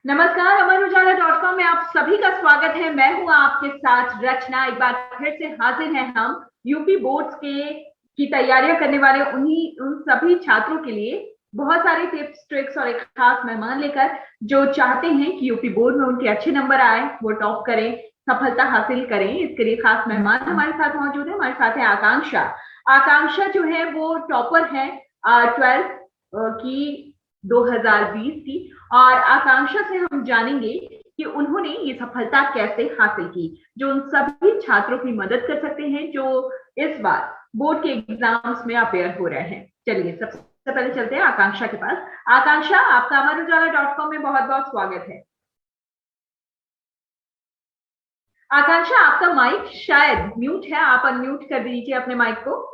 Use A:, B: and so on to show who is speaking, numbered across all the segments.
A: नमस्कार। अमर उजाला.com में आप सभी का स्वागत है। मैं हूं आपके साथ रचना। एक बार फिर से हाजिर हैं हम यूपी बोर्ड्स के की तैयारियां करने वाले उन सभी छात्रों के लिए बहुत सारे टिप्स ट्रिक्स और एक खास मेहमान लेकर, जो चाहते हैं कि यूपी बोर्ड में उनके अच्छे नंबर आए, वो टॉप करें, सफलता हासिल करें। इसके लिए खास मेहमान हमारे साथ मौजूद है। हमारे साथ है आकांक्षा। आकांक्षा जो है वो टॉपर है 12th की 2020 की। और आकांक्षा से हम जानेंगे कि उन्होंने ये सफलता कैसे हासिल की, जो उन सभी छात्रों की मदद कर सकते हैं जो इस बार बोर्ड के एग्जाम्स में अपेयर हो रहे हैं। चलिए सबसे पहले चलते हैं आकांक्षा के पास। आकांक्षा, आपका अमर उजाला.com में बहुत बहुत स्वागत है। आकांक्षा, आपका माइक शायद म्यूट है, आप अनम्यूट कर दीजिए अपने माइक को।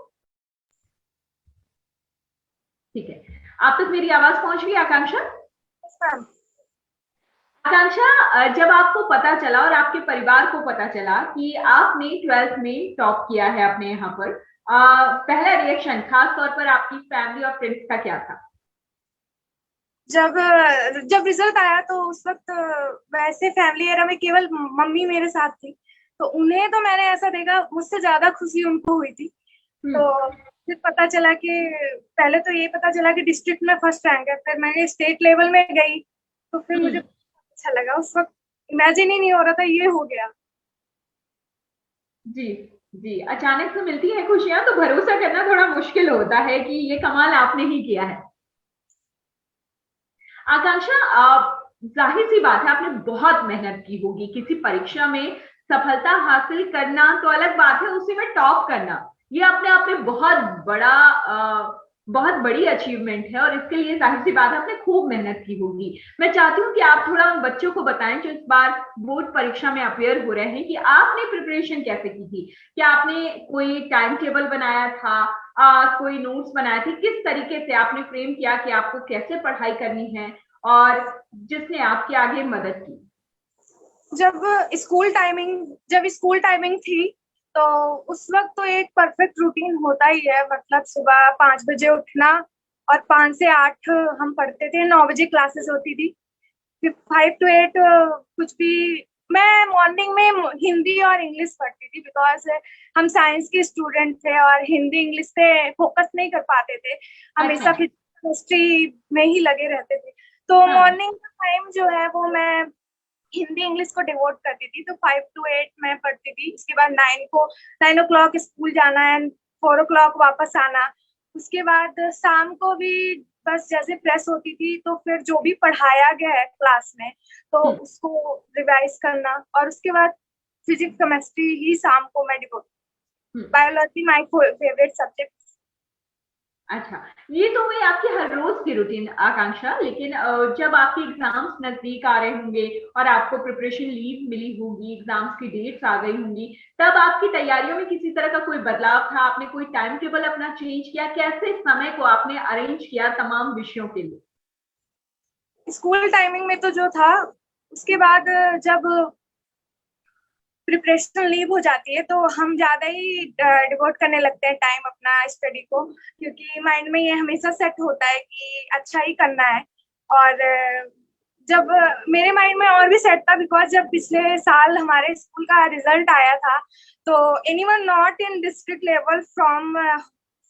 A: ठीक है, आप तक मेरी आवाज पहुंच गई आकांक्षा? आकांक्षा, जब आपको पता चला और आपके परिवार को पता चला कि आपने 12th में टॉप किया है अपने यहाँ पर, पहला रिएक्शन खास तौर पर आपकी फैमिली और फ्रेंड्स का क्या था?
B: जब जब रिजल्ट आया तो उस वक्त वैसे फैमिली एरा में केवल मम्मी मेरे साथ थी, तो उन्हें तो मैंने ऐसा देखा, मुझसे ज्यादा खुशी उनको हुई थी। तो फिर पता चला कि पहले तो ये पता चला कि डिस्ट्रिक्ट में फर्स्ट रैंक है, फिर मैंने स्टेट लेवल में गई तो फिर मुझे अच्छा लगा। उस वक्त इमेजिन ही नहीं हो रहा था ये हो गया।
A: जी जी, अचानक से मिलती है खुशियां तो भरोसा करना थोड़ा मुश्किल होता है कि ये कमाल आपने ही किया है। आकांक्षा, जाहिर सी बात है आपने बहुत मेहनत की होगी। किसी परीक्षा में सफलता हासिल करना तो अलग बात है, उसी में टॉप करना ये अपने आप में बहुत बड़ी अचीवमेंट है, और इसके लिए जाहिर सी बात है आपने खूब मेहनत की होगी। मैं चाहती हूँ कि आप थोड़ा उन बच्चों को बताएं जो इस बार बोर्ड परीक्षा में अपेयर हो रहे हैं कि आपने प्रिपरेशन कैसे की थी। क्या आपने कोई टाइम टेबल बनाया था, कोई नोट्स बनाए थे? किस तरीके से आपने फ्रेम किया कि आपको कैसे पढ़ाई करनी है, और जिसने आपकी आगे मदद की?
B: जब जब स्कूल टाइमिंग थी तो उस वक्त तो एक परफेक्ट रूटीन होता ही है। मतलब सुबह 5 बजे उठना और 5 से 8 हम पढ़ते थे, 9 बजे क्लासेस होती थी। फिर 5 to 8 कुछ भी। मैं मॉर्निंग में हिंदी और इंग्लिश पढ़ती थी बिकॉज हम साइंस के स्टूडेंट थे और हिंदी इंग्लिश पे फोकस नहीं कर पाते थे, हमेशा
A: अच्छा।
B: हिस्ट्री में ही लगे रहते थे। तो
A: हाँ।
B: मॉर्निंग का टाइम जो है वो मैं हिंदी इंग्लिश को डिवोट करती थी। तो 5 to 8 मैं पढ़ती थी। उसके बाद 9 ओ क्लॉक स्कूल जाना है, 4 ओ क्लॉक वापस आना। उसके बाद शाम को भी बस जैसे प्रेस होती थी तो फिर जो भी पढ़ाया गया है क्लास में तो
A: हम्म।
B: उसको रिवाइज करना। और उसके बाद फिजिक्स केमिस्ट्री ही शाम को मैं devote.
A: Hmm.
B: Biology my favourite subject.
A: अच्छा, ये तो हुई आपकी हर रोज की रूटीन आकांक्षा, लेकिन जब आपके एग्जाम्स नजदीक आ रहे होंगे और आपको प्रिपरेशन लीव मिली होगी, एग्जाम्स की डेट्स आ गई होंगी, तब आपकी तैयारियों में किसी तरह का कोई बदलाव था? आपने कोई टाइम टेबल अपना चेंज किया? कैसे समय को आपने अरेंज किया तमाम विषयों के लिए?
B: स्कूल टाइमिंग में तो जो था, उसके बाद जब प्रिपरेशन लीव हो जाती है तो हम ज्यादा ही डिवोट करने लगते हैं टाइम अपना स्टडी को, क्योंकि माइंड में ये हमेशा सेट होता है कि अच्छा ही करना है। और जब मेरे माइंड में और भी सेट था बिकॉज जब पिछले साल हमारे स्कूल का रिजल्ट आया था तो anyone not in district level from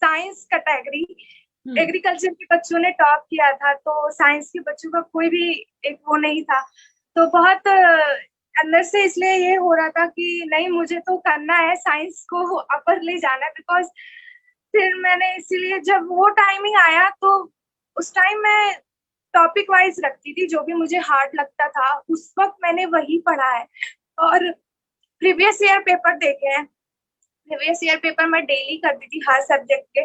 B: science category,
A: hmm.
B: Agriculture के बच्चों ने टॉप किया था। तो साइंस के बच्चों का कोई भी एक वो नहीं था। तो बहुत अंदर से इसलिए ये हो रहा था कि नहीं, मुझे तो करना है, साइंस को अपर ले जाना है। बिकॉज फिर मैंने इसीलिए जब वो टाइमिंग आया तो उस टाइम मैं टॉपिक वाइज रखती थी, जो भी मुझे हार्ड लगता था उस वक्त मैंने वही पढ़ा है। और प्रीवियस ईयर पेपर देखे हैं, प्रीवियस ईयर पेपर मैं डेली करती थी हर सब्जेक्ट के।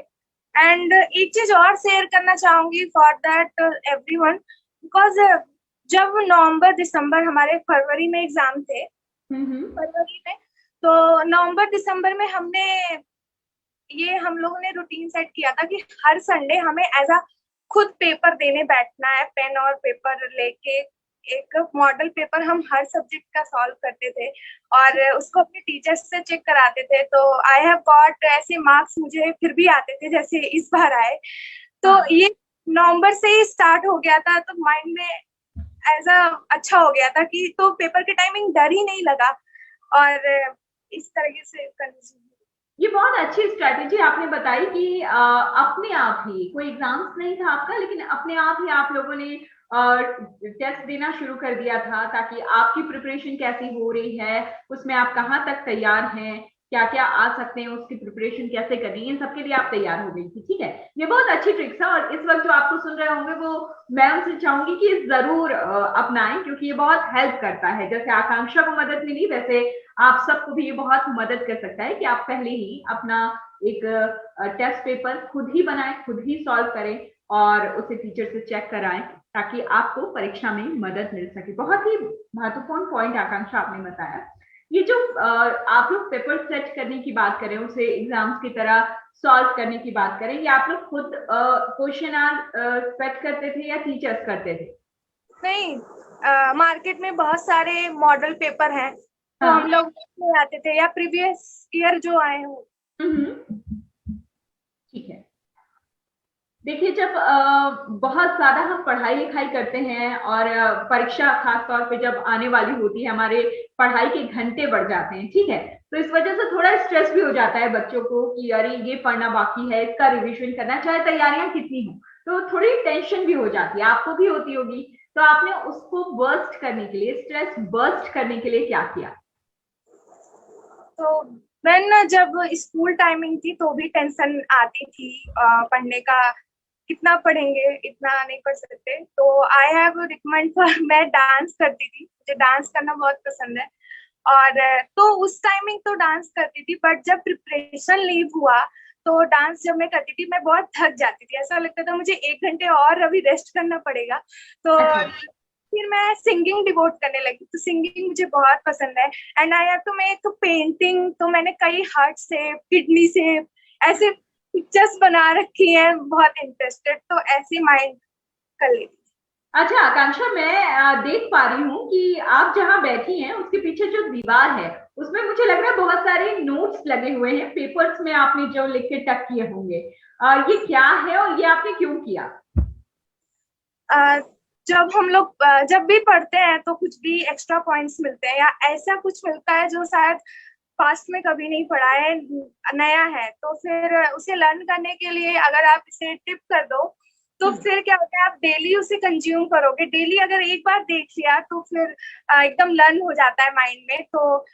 B: एंड एक चीज और शेयर करना चाहूंगी फॉर दैट एवरीवन, बिकॉज जब नवंबर दिसंबर, हमारे फरवरी में एग्जाम थे,
A: हम्म।
B: फरवरी में, तो नवंबर दिसंबर में हम लोगों ने रूटीन सेट किया था कि हर संडे हमें एज अ खुद पेपर देने बैठना है, पेन और पेपर लेके। एक मॉडल पेपर हम हर सब्जेक्ट का सॉल्व करते थे और उसको अपने टीचर्स से चेक कराते थे। तो आई हैव गॉट ऐसे मार्क्स मुझे फिर भी आते थे जैसे इस बार आए। तो
A: हाँ।
B: ये नवंबर से ही स्टार्ट हो गया था। तो माइंड में एज अ अच्छा हो गया था कि तो पेपर के टाइमिंग डर ही नहीं लगा, और इस तरीके से
A: ये बहुत अच्छी स्ट्रेटेजी आपने बताई कि अपने आप ही, कोई एग्जाम्स नहीं था आपका, लेकिन अपने आप ही आप लोगों ने टेस्ट देना शुरू कर दिया था, ताकि आपकी प्रिपरेशन कैसी हो रही है, उसमें आप कहाँ तक तैयार हैं, क्या क्या आ सकते हैं, उसकी प्रिपरेशन कैसे करनी है, इन सबके लिए आप तैयार हो गई थी। ठीक है, ये बहुत अच्छी ट्रिक्स है, और इस वक्त जो आपको सुन रहे होंगे वो मैं उनसे चाहूंगी कि जरूर अपनाएं, क्योंकि ये बहुत हेल्प करता है। जैसे आकांक्षा को मदद मिली, वैसे आप सबको भी ये बहुत मदद कर सकता है कि आप पहले ही अपना एक टेस्ट पेपर खुद ही बनाएं, खुद ही सॉल्व करें, और उसे टीचर से चेक कराएं, ताकि आपको परीक्षा में मदद मिल सके। बहुत ही महत्वपूर्ण पॉइंट आकांक्षा आपने बताया। ये जो आप लोग पेपर सेट करने की बात करें, उसे एग्जाम्स की तरह सॉल्व करने की बात करें, ये आप लोग खुद क्वेश्चन आंसर सेट करते थे या टीचर्स करते थे?
B: नहीं, मार्केट में बहुत सारे मॉडल पेपर हैं, तो
A: हाँ।
B: हम लोग ले आते थे, या प्रीवियस ईयर जो आए हो।
A: ठीक है। देखिए, जब बहुत ज्यादा हम पढ़ाई लिखाई करते हैं, और परीक्षा खास तौर पे जब आने वाली होती है, हमारे पढ़ाई के घंटे बढ़ जाते हैं, ठीक है, तो इस वजह से थोड़ा स्ट्रेस भी हो जाता है बच्चों को कि अरे ये पढ़ना बाकी है, इसका रिवीजन करना है, चाहे तैयारियां कितनी हो, तो थोड़ी टेंशन भी हो जाती है, आपको भी होती होगी। तो आपने उसको बर्स्ट करने के लिए, स्ट्रेस बर्स्ट करने के लिए क्या किया?
B: तो मैं जब स्कूल टाइमिंग थी तो भी टेंशन आती थी पढ़ने का, कितना पढ़ेंगे, इतना नहीं पढ़ सकते, तो आई हैव रिकमेंड फॉर मैं डांस करती थी, मुझे डांस करना बहुत पसंद है, और तो उस टाइमिंग तो डांस करती थी, बट जब प्रिपरेशन लीव हुआ तो डांस जब मैं करती थी मैं बहुत थक जाती थी, ऐसा लगता था मुझे 1 घंटे और अभी रेस्ट करना पड़ेगा, तो
A: अच्छा।
B: फिर मैं सिंगिंग डिवोट करने लगी, तो सिंगिंग मुझे बहुत पसंद है। And I have to make painting, तो मैंने कई हार्ट शेप, किडनी शेप, ऐसे पिक्चर्स बना रखी हैं, बहुत इंटरेस्टेड, तो ऐसे माइंड कर लेती।
A: अच्छा आकांक्षा, मैं देख पा रही हूँ कि आप जहाँ बैठी हैं उसके पीछे जो दीवार है, उसमें मुझे लग रहा है बहुत सारे नोट्स लगे हुए हैं, पेपर्स में आपने जो लिख के टक किए होंगे। ये क्या है और ये आपने क्यों किया?
B: अ, जब हम लोग जब भी पढ़ते हैं तो कुछ भी एक्स्ट्रा पॉइंट्स मिलते हैं, या ऐसा कुछ मिलता है जो शायद पास्ट में कभी नहीं पढ़ा है, नया है, तो फिर उसे लर्न करने के लिए अगर आप इसे टिप कर दो तो फिर क्या होता है, आप डेली उसे कंज्यूम करोगे, डेली अगर एक बार देख लिया तो फिर एकदम लर्न हो जाता है माइंड में। तो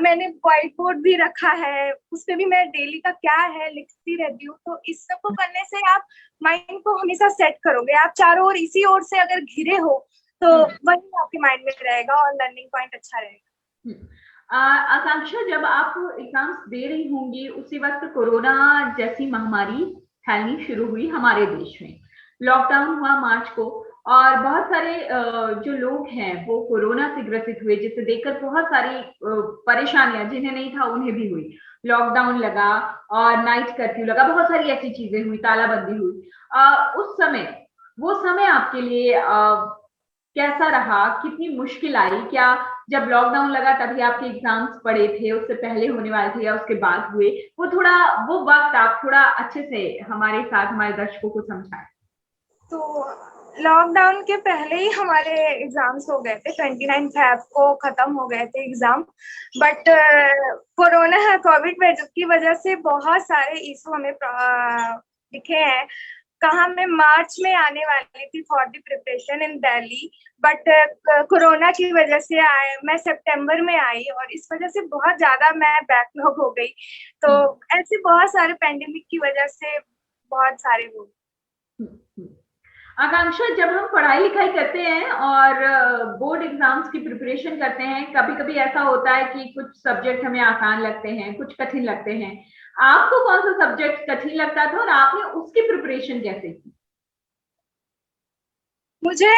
B: मैंने व्हाइट बोर्ड भी रखा है, उसपे भी मैं डेली का क्या है लिखती रहती हूँ, तो इस सब को करने से आप माइंड को हमेशा सेट करोगे, आप चारों ओर इसी ओर से अगर घिरे हो तो वही आपके माइंड में रहेगा और लर्निंग पॉइंट अच्छा रहेगा।
A: आकांक्षा, जब आप एग्जाम्स दे रही होंगी उसी वक्त कोरोना जैसी महामारी फैलनी शुरू हुई हमारे देश में, लॉकडाउन हुआ मार्च को, और बहुत सारे जो लोग हैं वो कोरोना से ग्रसित हुए, जिसे देखकर बहुत सारी परेशानियां जिन्हें नहीं था उन्हें भी हुई। लॉकडाउन लगा और नाइट कर्फ्यू लगा, बहुत सारी ऐसी चीजें हुई, तालाबंदी हुई। उस समय, वो समय आपके लिए कैसा रहा, कितनी मुश्किल आई? क्या जब लॉकडाउन लगा तभी आपके एग्जाम्स पड़े थे, उससे पहले होने वाले थे या उसके बाद हुए? वो थोड़ा, वो वक्त आप थोड़ा अच्छे से हमारे साथ, हमारे दर्शकों को समझाएं।
B: तो लॉकडाउन के पहले ही हमारे एग्जाम्स हो गए थे, 29 फेब को खत्म हो गए थे एग्जाम, बट कोरोना कोविड की वजह से बहुत सारे इशू हमें दिखे हैं। कहाँ मैं मार्च में आने वाली थी for the preparation in Delhi, but corona की वजह से मैं सितंबर में आई, और इस वजह से बहुत ज्यादा मैं बैकलॉग हो गई, तो ऐसे बहुत सारे पेंडेमिक की वजह से बहुत सारे हो।
A: आकांक्षा, जब हम पढ़ाई लिखाई करते हैं और बोर्ड एग्जाम्स की प्रिपरेशन करते हैं, कभी कभी ऐसा होता है कि कुछ सब्जेक्ट हमें आसान लगते हैं, कुछ कठिन लगते हैं। आपको कौन सा सब्जेक्ट कठिन लगता था और आपने उसकी प्रिपरेशन कैसे की?
B: मुझे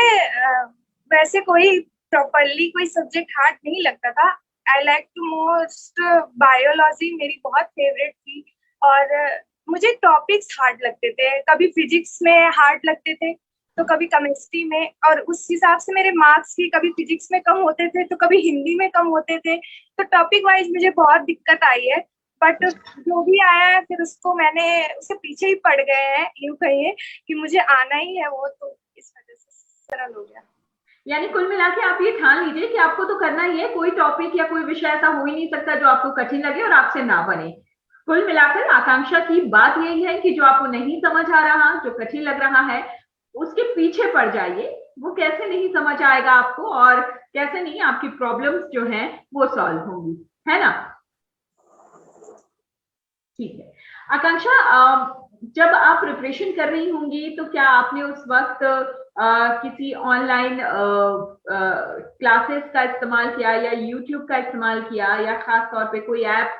B: वैसे कोई प्रॉपरली कोई सब्जेक्ट हार्ड नहीं लगता था। I like to most biology, मेरी बहुत फेवरेट थी, और मुझे टॉपिक्स हार्ड लगते थे, कभी फिजिक्स में हार्ड लगते थे तो कभी केमिस्ट्री में, और उस हिसाब से मेरे मार्क्स भी कभी फिजिक्स में कम होते थे तो कभी हिंदी में कम होते थे, तो टॉपिक वाइज मुझे बहुत दिक्कत आई है। बट जो भी आया है फिर उसको मैंने उसके पीछे ही पड़ गए हैं, यूं कहिए कि मुझे आना ही है वो, तो इस वजह से सरल हो गया।
A: यानी कुल मिला के आप ये ठान लीजिए कि आपको तो करना ही है, कोई टॉपिक या कोई विषय ऐसा हो ही नहीं सकता जो आपको कठिन लगे और आपसे ना बने। कुल मिलाकर आकांक्षा की बात यही है कि जो आपको नहीं समझ आ रहा, जो कठिन लग रहा है, उसके पीछे पड़ जाइए। वो कैसे नहीं समझ आएगा आपको और कैसे नहीं आपकी प्रॉब्लम्स जो हैं वो सॉल्व होंगी, है ना। ठीक है आकांक्षा, जब आप प्रिपरेशन कर रही होंगी तो क्या आपने उस वक्त किसी ऑनलाइन क्लासेस का इस्तेमाल किया या यूट्यूब का इस्तेमाल किया या खास तौर पे कोई ऐप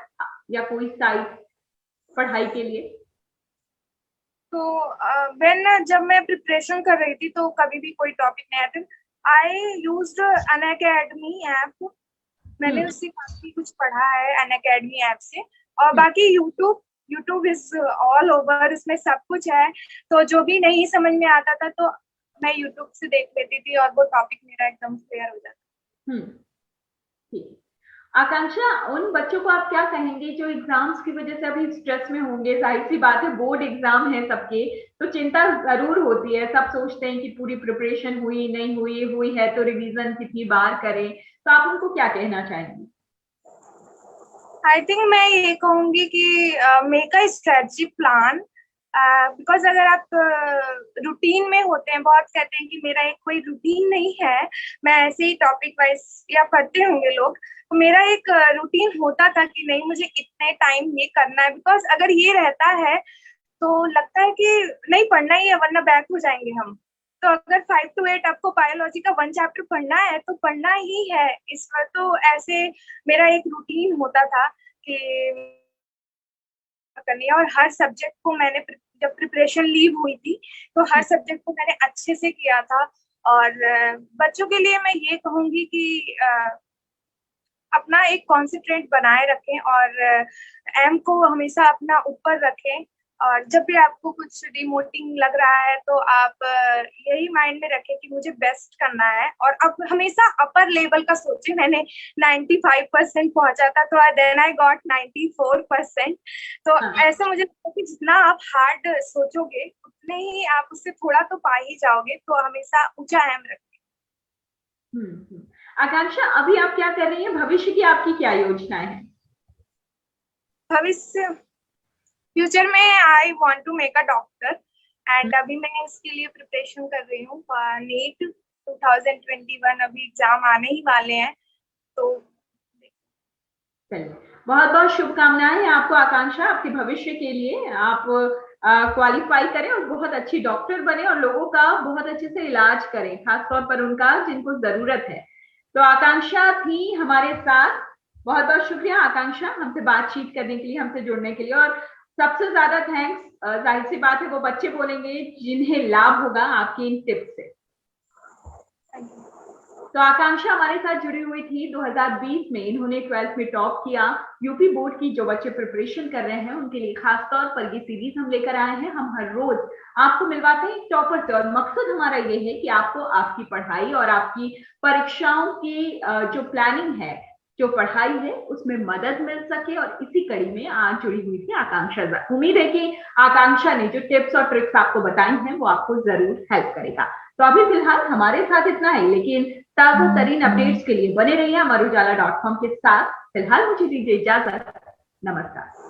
A: या कोई साइट पढ़ाई के लिए?
B: तो जब मैं प्रिपरेशन कर रही थी तो कभी भी कोई टॉपिक नहीं आता, आई यूज्ड अनअकैडमी ऐप। मैंने उससे काफी कुछ पढ़ा है अनअकैडमी ऐप से। और बाकी यूट्यूब इज ऑल ओवर, इसमें सब कुछ है। तो जो भी नहीं समझ में आता था तो मैं यूट्यूब से देख लेती थी और वो टॉपिक मेरा एकदम क्लियर हो जाता।
A: ठीक। आकांक्षा, उन बच्चों को आप क्या कहेंगे जो एग्जाम्स की वजह से अभी स्ट्रेस में होंगे? जाहिर सी बात है, बोर्ड एग्जाम है सबके, तो चिंता जरूर होती है। सब सोचते हैं कि पूरी प्रिपरेशन हुई नहीं हुई, हुई है तो रिवीजन कितनी बार करें, तो आप उनको क्या कहना चाहेंगे?
B: आई थिंक मैं ये कहूंगी कि make a strategy plan. Because अगर आप रूटीन में होते हैं, बहुत कहते हैं कि मेरा एक कोई रूटीन नहीं है, मैं ऐसे ही टॉपिक वाइज या पढ़ते होंगे लोग, तो मेरा एक रूटीन होता था कि नहीं मुझे इतने टाइम ये करना है। बिकॉज अगर ये रहता है तो लगता है कि नहीं पढ़ना ही है वरना बैक हो जाएंगे हम। तो अगर 5 to 8 आपको बायोलॉजी का 1 चैप्टर पढ़ना है तो पढ़ना ही है। इस पर तो ऐसे मेरा एक रूटीन होता था कि करनी है। और हर सब्जेक्ट को मैंने जब प्रिपरेशन लीव हुई थी तो हर सब्जेक्ट को मैंने अच्छे से किया था। और बच्चों के लिए मैं ये कहूंगी कि अपना एक कॉन्सेंट्रेट बनाए रखें और एम को हमेशा अपना ऊपर रखें। और जब भी आपको कुछ डिमोटिंग लग रहा है तो आप यही माइंड में रखें कि मुझे बेस्ट करना है। और अब हमेशा अपर लेवल का सोचें। मैंने 95% पहुंचा था तो देन आई गॉट 94%। तो ऐसे मुझे लगता है कि जितना आप हार्ड सोचोगे उतने ही आप उससे थोड़ा तो पा ही जाओगे। तो हमेशा ऊंचा एम रखें।
A: आकांक्षा, अभी आप क्या कर रही हैं? भविष्य की आपकी क्या योजनाएं हैं?
B: भविष्य फ्यूचर में I want to make a doctor and अभी मैं इसके लिए प्रिपरेशन कर रही हूँ। नीट 2021 अभी एग्जाम आने ही वाले हैं। तो
A: बहुत बहुत शुभकामनाएं आपको आकांक्षा, आपके भविष्य के लिए। आप क्वालिफाई करें और बहुत अच्छी डॉक्टर बने और लोगों का बहुत अच्छे से इलाज करें, खासतौर पर उनका जिनको जरूरत है। तो आकांक्षा थी हमारे साथ। बहुत बहुत शुक्रिया आकांक्षा, हमसे बातचीत करने के लिए, हमसे जुड़ने के लिए। और सबसे ज्यादा थैंक्स, जाहिर सी बात है वो बच्चे बोलेंगे जिन्हें लाभ होगा आपकी इन टिप्स से। तो आकांक्षा हमारे साथ जुड़ी हुई थी। 2020 में इन्होंने 12th में टॉप किया। यूपी बोर्ड की जो बच्चे प्रिपरेशन कर रहे हैं उनके लिए खास तौर पर ये सीरीज हम लेकर आए हैं। हम हर रोज आपको मिलवाते हैं टॉपर से, और मकसद हमारा ये है कि आपको आपकी पढ़ाई और आपकी परीक्षाओं की जो प्लानिंग है, जो पढ़ाई है, उसमें मदद मिल सके। और इसी कड़ी में आज जुड़ी हुई थी आकांक्षा। उम्मीद है कि आकांक्षा ने जो टिप्स और ट्रिक्स आपको बताई हैं वो आपको जरूर हेल्प करेगा। तो अभी फिलहाल हमारे साथ इतना है, लेकिन ताजा तरीन अपडेट्स के लिए बने रहिए अमर उजाला .com के साथ। फिलहाल मुझे दीजिए इजाजत। नमस्कार।